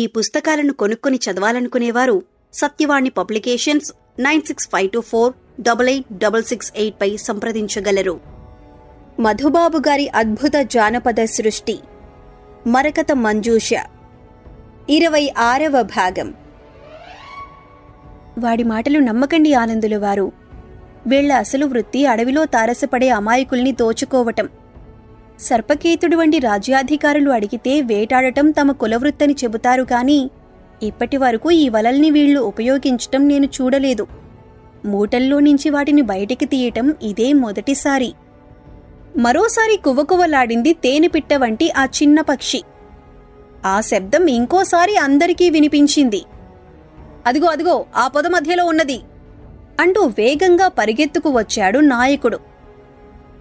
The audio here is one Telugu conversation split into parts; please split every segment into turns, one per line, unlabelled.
ఈ పుస్తకాలను కొనుక్కొని చదవాలనుకునేవారు సత్యవాణి పబ్లికేషన్స్ 9652488668 పై సంప్రదించగలరు. మధుబాబు గారి అద్భుత జానపద సృష్టి మరకత మంజూష 26వ భాగం. వాడి మాటలు నమ్మకండి ఆనందుల వారు. వీళ్ల అసలు వృత్తి అడవిలో తారసపడే అమాయకుల్ని దోచుకోవటం. సర్పకేతుడు వంటి రాజ్యాధికారులు అడిగితే వేటాడటం తమ కులవృత్తని చెబుతారు కాని ఇప్పటి వరకు ఈ వలల్ని వీళ్లు ఉపయోగించటం నేను చూడలేదు. మూటల్లో నుంచి వాటిని బయటికి తీయటం ఇదే మొదటిసారి. మరోసారి కువ్వకువ్వలాడింది తేనెపిట్ట వంటి ఆ చిన్న పక్షి. ఆ శబ్దం ఇంకోసారి అందరికీ వినిపించింది. అదిగో అదిగో ఆ పొద మధ్యలో ఉన్నది అంటూ వేగంగా పరిగెత్తుకు వచ్చాడు నాయకుడు.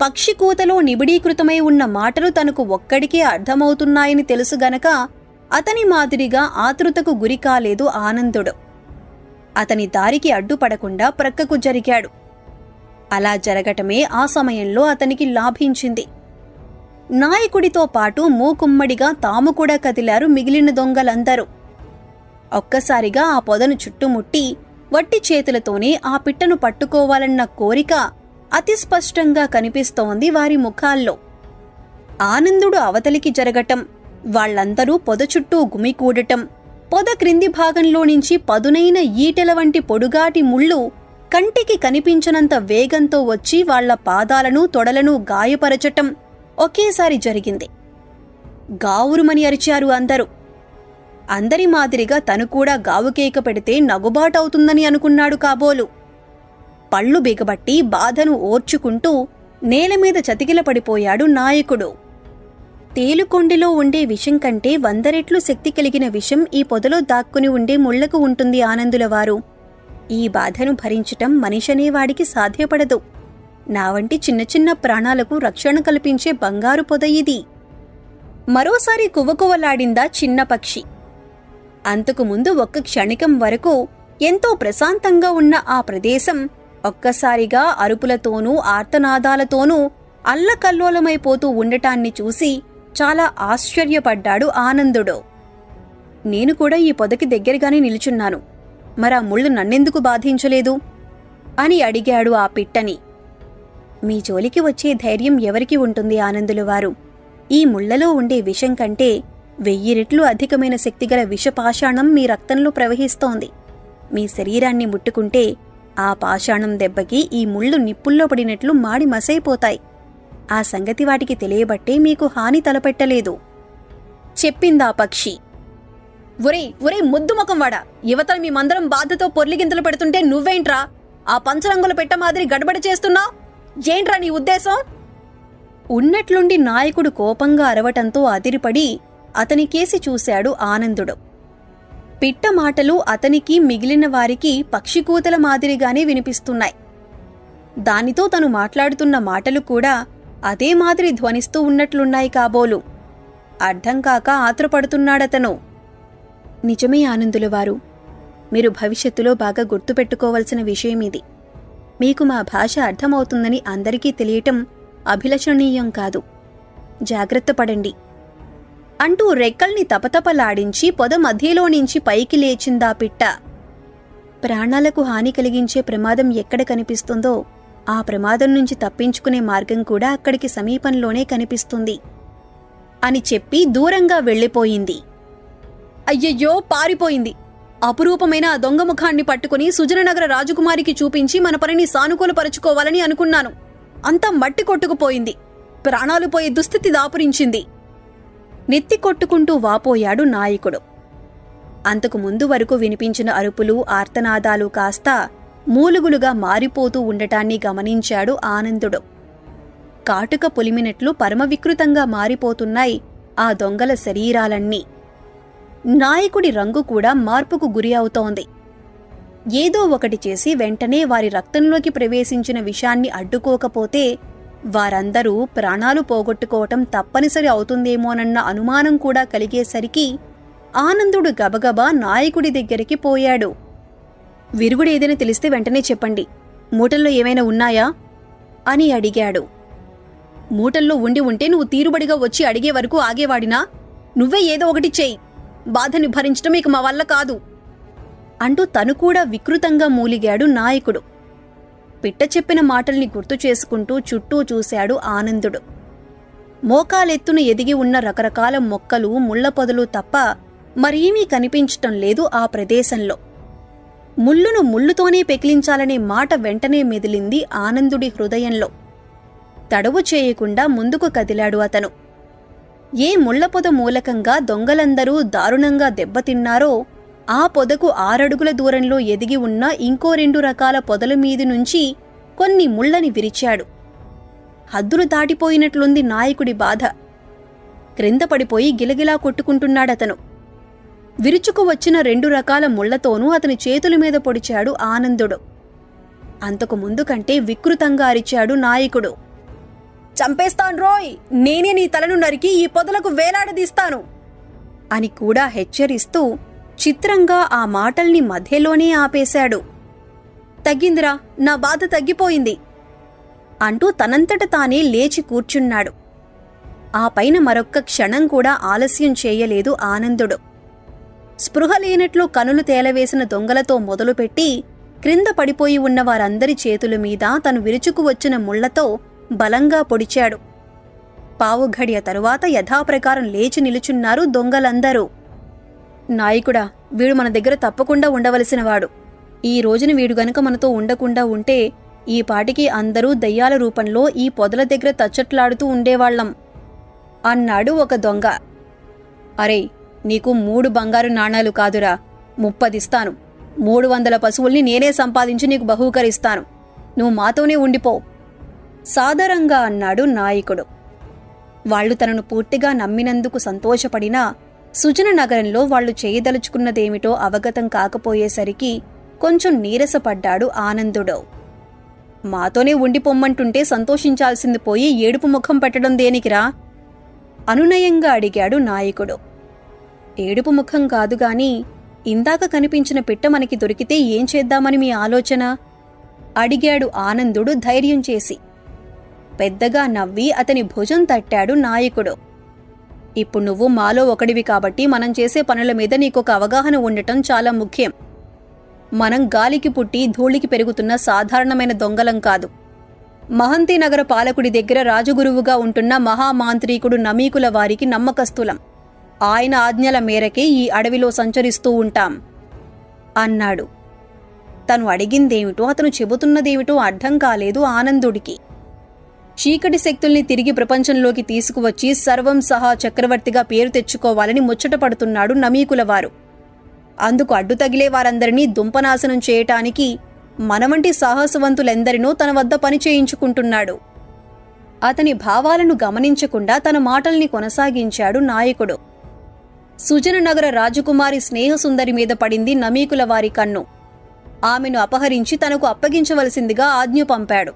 పక్షి కూతలో నిబిడీకృతమై ఉన్న మాటలు తనకు ఒక్కడికే అర్థమవుతున్నాయని తెలుసు గనక అతని మాదిరిగా ఆతృతకు గురికాలేదు ఆనందుడు. అతని దారికి అడ్డుపడకుండా ప్రక్కకు జరిగాడు. అలా జరగటమే ఆ సమయంలో అతనికి లాభించింది. నాయకుడితో పాటు మూకుమ్మడిగా తాము కూడా కదిలారు మిగిలిన దొంగలందరూ. ఒక్కసారిగా ఆ పొదను చుట్టుముట్టి వట్టి చేతులతోనే ఆ పిట్టను పట్టుకోవాలన్న కోరిక అతి స్పష్టంగా కనిపిస్తోంది వారి ముఖాల్లో. ఆనందుడు అవతలికి జరగటం, వాళ్లందరూ పొద చుట్టూ గుమికూడటం, పొద క్రింది భాగంలో నుంచి పదునైన ఈటెల వంటి పొడుగాటి ముళ్ళు కంటికి కనిపించనంత వేగంతో వచ్చి వాళ్ల పాదాలను తొడలను గాయపరచటం ఒకేసారి జరిగింది. గావురుమని అరిచారు అందరూ. అందరి మాదిరిగా తను కూడా గావుకేక పెడితే నగుబాటవుతుందని అనుకున్నాడు కాబోలు. పళ్ళు బిగబట్టి బాధను ఓర్చుకుంటూ నేలమీద చతికిలపడిపోయాడు నాయకుడు. తేలుకొండిలో ఉండే విషం కంటే 100 రెట్లు శక్తి కలిగిన విషం ఈ పొదలో దాక్కుని ఉండే ముళ్లకు ఉంటుంది ఆనందులవారు. ఈ బాధను భరించటం మనిషనేవాడికి సాధ్యపడదు. నా వంటి చిన్న చిన్న ప్రాణాలకు రక్షణ కల్పించే బంగారు పొద ఇది. మరోసారి కువ్వకువ్వలాడిందా చిన్న పక్షి. అంతకు ముందు ఒక్క క్షణికం వరకు ఎంతో ప్రశాంతంగా ఉన్న ఆ ప్రదేశం ఒక్కసారిగా అరుపులతోనూ ఆర్తనాదాలతోనూ అల్లకల్లోలమైపోతూ ఉండటాన్ని చూసి చాలా ఆశ్చర్యపడ్డాడు ఆనందుడు. నేను కూడా ఈ పొదకి దగ్గరగానే నిలుచున్నాను, మరా ముళ్ళు నన్నెందుకు బాధించలేదు అని అడిగాడు ఆ పిట్టని. మీ జోలికి వచ్చే ధైర్యం ఎవరికి ఉంటుంది ఆనందులవారు? ఈ ముళ్లలో ఉండే విషం కంటే 1000 రెట్లు అధికమైన శక్తిగల విషపాషాణం మీ రక్తంలో ప్రవహిస్తోంది. మీ శరీరాన్ని ముట్టుకుంటే ఆ పాషాణం దెబ్బకి ఈ ముళ్ళు నిప్పుల్లో పడినట్లు మాడి మసైపోతాయి. ఆ సంగతి వాటికి తెలియబట్టే మీకు హాని తలపెట్టలేదు చెప్పిందా పక్షి. ఒరే ఒరే ముద్దుముఖంవాడా, యువతల మీ మందరం బాధతో పొర్లిగింతలు పెడుతుంటే నువ్వేంట్రా ఆ పంచరంగుల పెట్ట మాదిరి గడబడి చేస్తున్నావు? ఏంట్రా నీ ఉద్దేశం? ఉన్నట్లుండి నాయకుడు కోపంగా అరవటంతో అదిరిపడి అతనికేసి చూశాడు ఆనందుడు. పిట్ట మాటలు అతనికి మిగిలిన వారికి పక్షికూతల మాదిరిగానే వినిపిస్తున్నాయి. దానితో తను మాట్లాడుతున్న మాటలు కూడా అదే మాదిరి ధ్వనిస్తూ ఉన్నట్లున్నాయి కాబోలు. అర్థం కాక ఆత్రపడుతున్నాడతను. నిజమే ఆనందులవారు, మీరు భవిష్యత్తులో బాగా గుర్తుపెట్టుకోవలసిన విషయమిది. మీకు మా భాష అర్థమవుతుందని అందరికీ తెలియటం అభిలషణీయం కాదు. జాగ్రత్త పడండి అంటూ రెక్కల్ని తపతపలాడించి పొద మధ్యలో నుంచి పైకి లేచిందా పిట్ట. ప్రాణాలకు హాని కలిగించే ప్రమాదం ఎక్కడ కనిపిస్తుందో ఆ ప్రమాదం నుంచి తప్పించుకునే మార్గం కూడా అక్కడికి సమీపంలోనే కనిపిస్తుంది అని చెప్పి దూరంగా వెళ్ళిపోయింది. అయ్యయ్యో, పారిపోయింది. అపురూపమైన ఆ దొంగ ముఖాన్ని పట్టుకుని సుజననగర రాజకుమారికి చూపించి మన పనిని సానుకూలపరుచుకోవాలని అనుకున్నాను. అంతా మట్టి కొట్టుకుపోయింది. ప్రాణాలు పోయే దుస్థితి దాపురించింది. నెత్తి కొట్టుకుంటూ వాపోయాడు నాయకుడు. అంతకు ముందు వరకు వినిపించిన అరుపులు ఆర్తనాదాలు కాస్త మూలుగులుగా మారిపోతూ ఉండటాన్ని గమనించాడు ఆనందుడు. కాటుక పొలిమినట్లు పరమవికృతంగా మారిపోతున్నాయి ఆ దొంగల శరీరాలన్నీ. నాయకుడి రంగు కూడా మార్పుకు గురి అవుతోంది. ఏదో ఒకటి చేసి వెంటనే వారి రక్తంలోకి ప్రవేశించిన విషాన్ని అడ్డుకోకపోతే వారందరూ ప్రాణాలు పోగొట్టుకోవటం తప్పనిసరి అవుతుందేమోనన్న అనుమానం కూడా కలిగేసరికి ఆనందుడు గబగబా నాయకుడి దగ్గరికి పోయాడు. విరుగుడేదైనా తెలిస్తే వెంటనే చెప్పండి. మూటల్లో ఏమైనా ఉన్నాయా అని అడిగాడు. మూటల్లో ఉండి ఉంటే నువ్వు తీరుబడిగా వచ్చి అడిగే వరకు ఆగేవాడినా? నువ్వే ఏదో ఒకటి చెయ్యి. బాధని భరించడం ఇక మా వల్ల కాదు అంటూ తను కూడా వికృతంగా మూలిగాడు నాయకుడు. పిట్ట చెప్పిన మాటల్ని గుర్తు చేసుకుంటూ చుట్టూ చూశాడు ఆనందుడు. మోకాలెత్తున ఎదిగి ఉన్న రకరకాల మొక్కలు, ముళ్ల పొదలు తప్ప మరేమీ కనిపించటం లేదు ఆ ప్రదేశంలో. ముళ్ళును ముళ్ళుతోనే పెకిలించాలనే మాట వెంటనే మెదిలింది ఆనందుడి హృదయంలో. తడవు చేయకుండా ముందుకు కదిలాడు అతను. ఏ ముళ్లపొద మూలకంగా దొంగలందరూ దారుణంగా దెబ్బతిన్నారో ఆ పొదకు 6 అడుగుల దూరంలో ఎదిగి ఉన్న ఇంకో 2 రకాల పొదల మీది నుంచి కొన్ని ముళ్ళని విరిచాడు. హద్దులు దాటిపోయినట్లుంది నాయకుడి బాధ. క్రింద పడిపోయి గిలగిలా కొట్టుకుంటున్నాడతను. విరుచుకు వచ్చిన 2 రకాల ముళ్లతోనూ అతని చేతుల మీద పొడిచాడు ఆనందుడు. అంతకు ముందు కంటే వికృతంగా అరిచాడు నాయకుడు. చంపేస్తాన్రోయ్, నేనే నీ తలను నరికి ఈ పొదలకు వేలాడదీస్తాను అని కూడా హెచ్చరిస్తూ చిత్రంగా ఆ మాటల్ని మధ్యలోనే ఆపేశాడు. తగ్గిందిరా, నా బాధ తగ్గిపోయింది అంటూ తనంతట తానే లేచి కూర్చున్నాడు. ఆ పైన మరొక్క క్షణం కూడా ఆలస్యం చేయలేదు ఆనందుడు. స్పృహ లేనట్లు కనులు తేలవేసిన దొంగలతో మొదలుపెట్టి క్రింద పడిపోయి ఉన్న వారందరి చేతుల మీద తను విరుచుకు వచ్చిన ముళ్లతో బలంగా పొడిచాడు. పావుఘడియ తరువాత యథాప్రకారం లేచి నిలుచున్నారు దొంగలందరూ. నాయకుడా, వీడు మన దగ్గర తప్పకుండా ఉండవలసినవాడు. ఈ రోజున వీడు గనుక మనతో ఉండకుండా ఉంటే ఈ పాటికి అందరూ దయ్యాల రూపంలో ఈ పొదల దగ్గర తచ్చట్లాడుతూ ఉండేవాళ్లం అన్నాడు ఒక దొంగ. అరే, నీకు 3 బంగారు నాణాలు కాదురా, 30 ఇస్తాను. 300 పశువుల్ని నేనే సంపాదించి నీకు బహూకరిస్తాను. నువ్వు మాతోనే ఉండిపో సాదరంగా అన్నాడు నాయకుడు. వాళ్లు తనను పూర్తిగా నమ్మినందుకు సంతోషపడినా సుజన నగరంలో వాళ్లు చేయదలుచుకున్నదేమిటో అవగతం కాకపోయేసరికి కొంచెం నీరసపడ్డాడు ఆనందుడు. మాతోనే ఉండిపోమ్మంటుంటే సంతోషించాల్సింది పోయి ఏడుపు ముఖం పెట్టడం దేనికిరా అనునయంగా అడిగాడు నాయకుడు. ఏడుపు ముఖం కాదుగాని ఇందాక కనిపించిన పిట్ట మనకి దొరికితే ఏం చేద్దామని మీ ఆలోచన అడిగాడు ఆనందుడు ధైర్యం చేసి. పెద్దగా నవ్వి అతని భుజం తట్టాడు నాయకుడు. ఇప్పుడు నువ్వు మాలో ఒకడివి కాబట్టి మనం చేసే పనుల మీద నీకొక అవగాహన ఉండటం చాలా ముఖ్యం. మనం గాలికి పుట్టి ధూళికి పెరుగుతున్న సాధారణమైన దొంగలం కాదు. మహంతీనగర పాలకుడి దగ్గర రాజగురువుగా ఉంటున్న మహామాంత్రీకుడు నమీకుల వారికి నమ్మకస్తులం. ఆయన ఆజ్ఞల మేరకే ఈ అడవిలో సంచరిస్తూ ఉంటాం అన్నాడు. తను అడిగిందేమిటో అతను చెబుతున్నదేమిటో అర్థం కాలేదు ఆనందుడికి. చీకటి శక్తుల్ని తిరిగి ప్రపంచంలోకి తీసుకువచ్చి సర్వం సహా చక్రవర్తిగా పేరు తెచ్చుకోవాలని ముచ్చటపడుతున్నాడు నమీకులవారు. అందుకు అడ్డు తగిలే వారందరినీ దుంపనాశనం చేయటానికి మనవంటి సాహసవంతులెందరినో తన వద్ద పని చేయించుకుంటున్నాడు. అతని భావాలను గమనించకుండా తన మాటల్ని కొనసాగించాడు నాయకుడు. సుజన నగర రాజకుమారి స్నేహసుందరి మీద పడింది నమీకులవారి కన్ను. ఆమెను అపహరించి తనకు అప్పగించవలసిందిగా ఆజ్ఞ పంపాడు.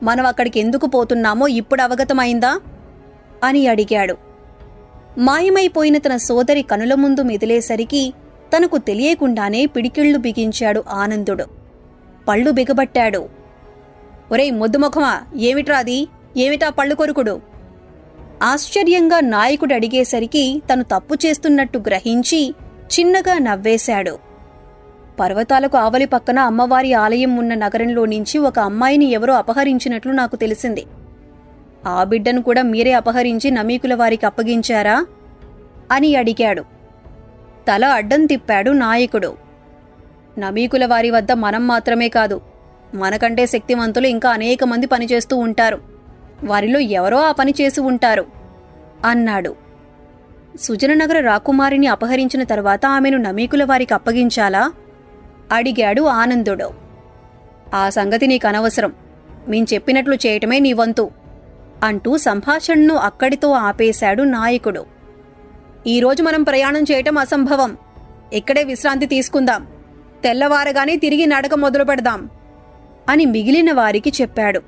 మనం అక్కడికి ఎందుకు పోతున్నామో ఇప్పుడు అవగతమైందా అని అడిగాడు. మాయమైపోయిన తన సోదరి కనుల ముందు మెదిలేసరికి తనకు తెలియకుండానే పిడికిళ్లు బిగించాడు ఆనందుడు. పళ్ళు బిగబట్టాడు. ఒరేయ్ మొద్దుముఖమా, ఏమిట్రాది? ఏమిటా పళ్ళు కొరుకుడు? ఆశ్చర్యంగా నాయకుడు అడిగేసరికి తను తప్పు చేస్తున్నట్టు గ్రహించి చిన్నగా నవ్వేశాడు. పర్వతాలకు ఆవలి పక్కన అమ్మవారి ఆలయం ఉన్న నగరంలో నుంచి ఒక అమ్మాయిని ఎవరో అపహరించినట్లు నాకు తెలిసింది. ఆ బిడ్డను కూడా మీరే అపహరించి నమీకుల వారికి అప్పగించారా అని అడిగాడు. తల అడ్డం తిప్పాడు నాయకుడు. నమీకుల వారి వద్ద మనం మాత్రమే కాదు, మనకంటే శక్తివంతులు ఇంకా అనేక మంది పనిచేస్తూ ఉంటారు. వారిలో ఎవరో ఆ పని చేసి ఉంటారు అన్నాడు. సుజననగర రాకుమారిని అపహరించిన తర్వాత ఆమెను నమీకుల వారికి అప్పగించాలా అడిగాడు ఆనందుడు. ఆ సంగతి నీకనవసరం, మేం చెప్పినట్లు చేయటమే నీ వంతు అంటూ సంభాషణను అక్కడితో ఆపేశాడు నాయకుడు. ఈరోజు మనం ప్రయాణం చేయటం అసంభవం. ఇక్కడే విశ్రాంతి తీసుకుందాం. తెల్లవారగానే తిరిగి నడక మొదలు పెడదాం అని మిగిలిన వారికి చెప్పాడు.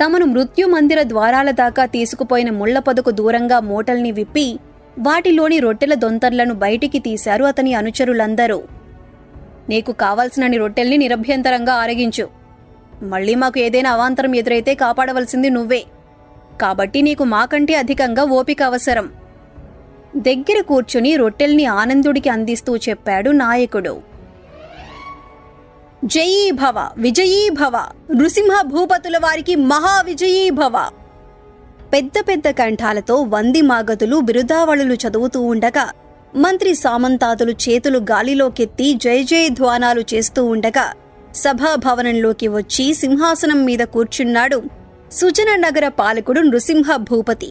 తమను మృత్యుమందిర ద్వారాల దాకా తీసుకుపోయిన ముళ్ల పొదకు దూరంగా మూటల్ని విప్పి వాటిలోని రొట్టెల దొంతర్లను బయటికి తీశారు అతని అనుచరులందరూ. నీకు కావాల్సినన్ని రొట్టెల్ని నిరభ్యంతరంగా ఆరగించు. మళ్లీ మాకు ఏదైనా అవాంతరం ఎదురైతే కాపాడవలసింది నువ్వే. కాబట్టి నీకు మాకంటే అధికంగా ఓపిక అవసరం. దగ్గర కూర్చుని రొట్టెల్ని ఆనందుడికి అందిస్తూ చెప్పాడు నాయకుడు. జయీభవ విజయీభవ, నృసింహ భూపతుల వారికి మహావిజయీభవ. పెద్ద పెద్ద కంఠాలతో వందిమాగతులు బిరుదావళులు చదువుతూ ఉండగా మంత్రి సామంతాదులు చేతులు గాలిలోకెత్తి జయ జయధ్వానాలు చేస్తూ ఉండగా సభాభవనంలోకి వచ్చి సింహాసనం మీద కూర్చున్నాడు సుజననగర పాలకుడు నృసింహ భూపతి.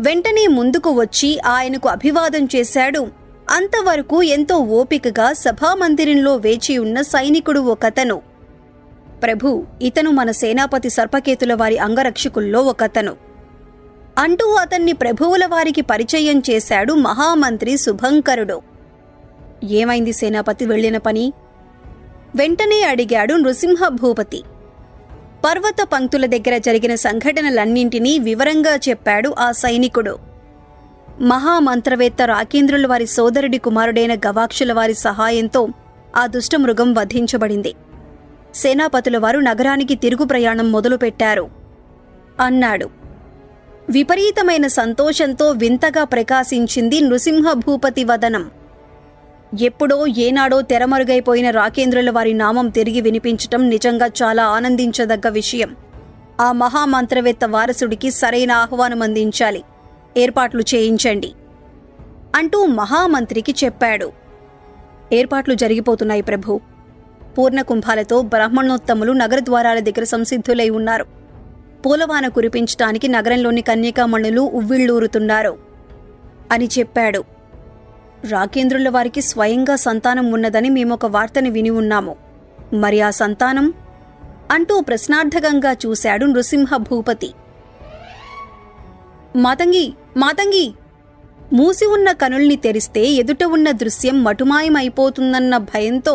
వెంటనే ముందుకు వచ్చి ఆయనకు అభివాదం చేశాడు అంతవరకు ఎంతో ఓపికగా సభామందిరంలో వేచి ఉన్న సైనికుడు ఒకతను. ప్రభు, ఇతను మన సేనాపతి సర్పకేతుల వారి అంగరక్షకుల్లో ఒకతను అంటూ అతన్ని ప్రభువుల వారికి పరిచయం చేశాడు మహామంత్రి శుభంకరుడు. ఏమైంది సేనాపతి వెళ్ళిన పని? వెంటనే అడిగాడు నృసింహ భూపతి. పర్వత పంక్తుల దగ్గర జరిగిన సంఘటనలన్నింటినీ వివరంగా చెప్పాడు ఆ సైనికుడు. మహామంత్రవేత్త రాకేంద్రుల వారి సోదరుడి కుమారుడైన గవాక్షుల వారి సహాయంతో ఆ దుష్టమృగం వధించబడింది. సేనాపతుల వారు నగరానికి తిరుగు ప్రయాణం మొదలుపెట్టారు అన్నాడు. విపరీతమైన సంతోషంతో వింతగా ప్రకాశించింది నృసింహ భూపతి వదనం. ఎప్పుడో ఏనాడో తెరమరుగైపోయిన రాకేంద్రుల వారి నామం తిరిగి వినిపించటం నిజంగా చాలా ఆనందించదగ్గ విషయం. ఆ మహామంత్రవేత్త వారసుడికి సరైన ఆహ్వానం అందించాలి, ఏర్పాట్లు చేయించండి అంటూ మహామంత్రికి చెప్పాడు. ఏర్పాట్లు జరిగిపోతున్నాయి ప్రభు. పూర్ణకుంభాలతో బ్రాహ్మణోత్తములు నగరద్వారాల దగ్గర సంసిద్ధులై ఉన్నారు. పూలవాన కురిపించటానికి నగరంలోని కన్యకామణులు ఉవ్విళ్లూరుతున్నారు అని చెప్పాడు. రాకేంద్రుల వారికి స్వయంగా సంతానం ఉన్నదని మేమొక వార్తని విని ఉన్నాము. మరి ఆ సంతానం అంటూ ప్రశ్నార్థకంగా చూశాడు నృసింహ భూపతి. మాతంగి మాతంగి, మూసి ఉన్న కనుల్ని తెరిస్తే ఎదుట ఉన్న దృశ్యం మటుమాయమైపోతుందన్న భయంతో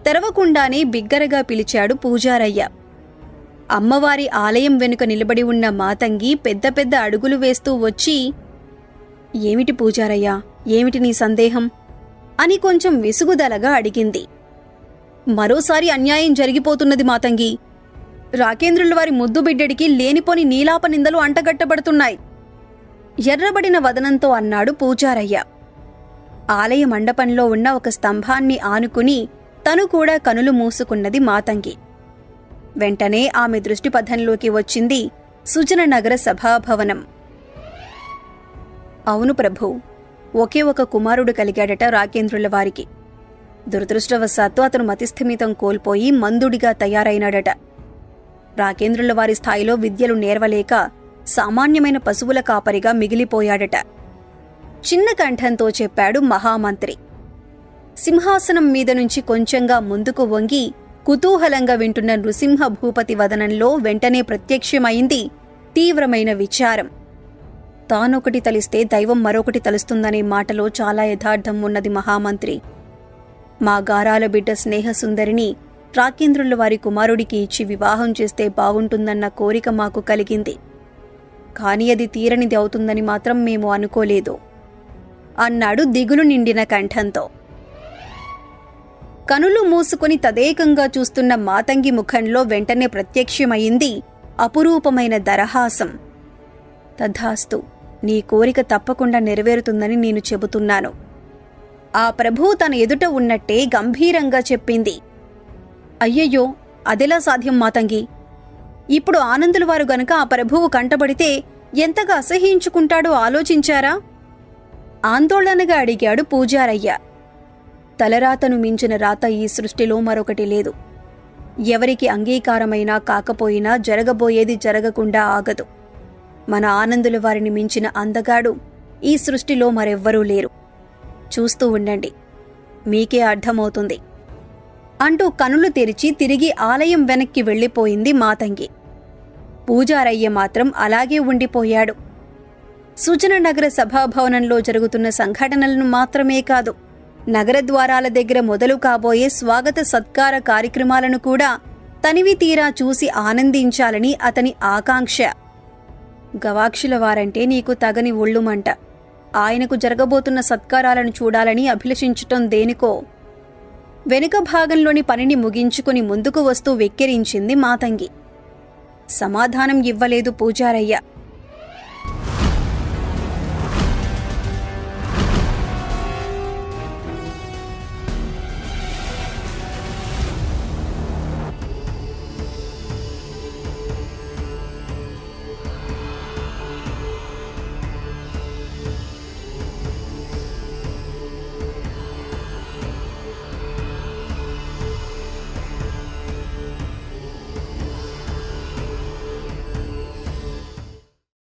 తెరవకుండానే బిగ్గరగా పిలిచాడు పూజారయ్య. అమ్మవారి ఆలయం వెనుక నిలబడి ఉన్న మాతంగి పెద్ద పెద్ద అడుగులు వేస్తూ వచ్చి, ఏమిటి పూజారయ్యా, ఏమిటి నీ సందేహం అని కొంచెం విసుగుదలగా అడిగింది. మరోసారి అన్యాయం జరిగిపోతున్నది మాతంగి. రాకేంద్రుల వారి ముద్దు బిడ్డడికి లేనిపోని నీలాప నిందలు అంటగట్టబడుతున్నాయి ఎర్రబడిన వదనంతో అన్నాడు పూజారయ్య. ఆలయ మండపంలో ఉన్న ఒక స్తంభాన్ని ఆనుకుని తను కూడా కనులు మూసుకున్నది మాతంగి. వెంటనే ఆమె దృష్టిపథంలోకి వచ్చింది సుజననగర సభాభవనం. అవును ప్రభు, ఒకే ఒక కుమారుడు కలిగాడట రాకేంద్రుల వారికి. దురదృష్టవశాత్తు అతను మతిస్థిమితం కోల్పోయి మందుడిగా తయారైనాడట. రాకేంద్రుల వారి స్థాయిలో విద్యలు నేర్వలేక సామాన్యమైన పశువుల కాపరిగా మిగిలిపోయాడట. చిన్న కంఠంతో చెప్పాడు మహామంత్రి. సింహాసనం మీద నుంచి కొంచెంగా ముందుకు వంగి కుతూహలంగా వింటున్న నృసింహ భూపతి వదనంలో వెంటనే ప్రత్యక్షమైంది తీవ్రమైన విచారం. తానొకటి తలిస్తే దైవం మరొకటి తలుస్తుందనే మాటలో చాలా యథార్థం ఉన్నది మహామంత్రి. మా గారాల బిడ్డ స్నేహసుందరిని రాకేంద్రుల వారి కుమారుడికి ఇచ్చి వివాహం చేస్తే బావుంటుందన్న కోరిక మాకు కలిగింది. కాని అది తీరనిది అవుతుందని మాత్రం మేము అనుకోలేదు అన్నాడు దిగులు నిండిన కంఠంతో. కనులు మూసుకుని తదేకంగా చూస్తున్న మాతంగి ముఖంలో వెంటనే ప్రత్యక్షమయింది అపురూపమైన దరహాసం. తథాస్తు, నీ కోరిక తప్పకుండా నెరవేరుతుందని నేను చెబుతున్నాను. ఆ ప్రభు తన ఎదుట ఉన్నట్టే గంభీరంగా చెప్పింది. అయ్యయ్యో, అదెలా సాధ్యం మాతంగి? ఇప్పుడు ఆనందుల వారు గనక ఆ ప్రభువు కంటబడితే ఎంతగా అసహ్యించుకుంటాడో ఆలోచించారా? ఆందోళనగా అడిగాడు పూజారయ్య. తలరాతను మించిన రాత ఈ సృష్టిలో మరొకటి లేదు. ఎవరికి అంగీకారమైనా కాకపోయినా జరగబోయేది జరగకుండా ఆగదు. మన ఆనందుల వారిని మించిన అందగాడు ఈ సృష్టిలో మరెవ్వరూ లేరు. చూస్తూ ఉండండి, మీకే అర్థమవుతుంది అంటూ కనులు తెరిచి తిరిగి ఆలయం వెనక్కి వెళ్ళిపోయింది మాతంగి. పూజారయ్య మాత్రం అలాగే ఉండిపోయాడు. సుజననగర సభాభవనంలో జరుగుతున్న సంఘటనలను మాత్రమే కాదు, నగరద్వారాల దగ్గర మొదలు కాబోయే స్వాగత సత్కార కార్యక్రమాలను కూడా తనివి తీరా చూసి ఆనందించాలని అతని ఆకాంక్ష. గవాక్షుల వారంటే నీకు తగని ఒళ్ళుమంట. ఆయనకు జరగబోతున్న సత్కారాలను చూడాలని అభిలషించటం దేనికో. వెనుక భాగంలోని పనిని ముగించుకుని ముందుకు వస్తూ వెక్కిరించింది మాతంగి. సమాధానం ఇవ్వలేదు పూజారయ్య.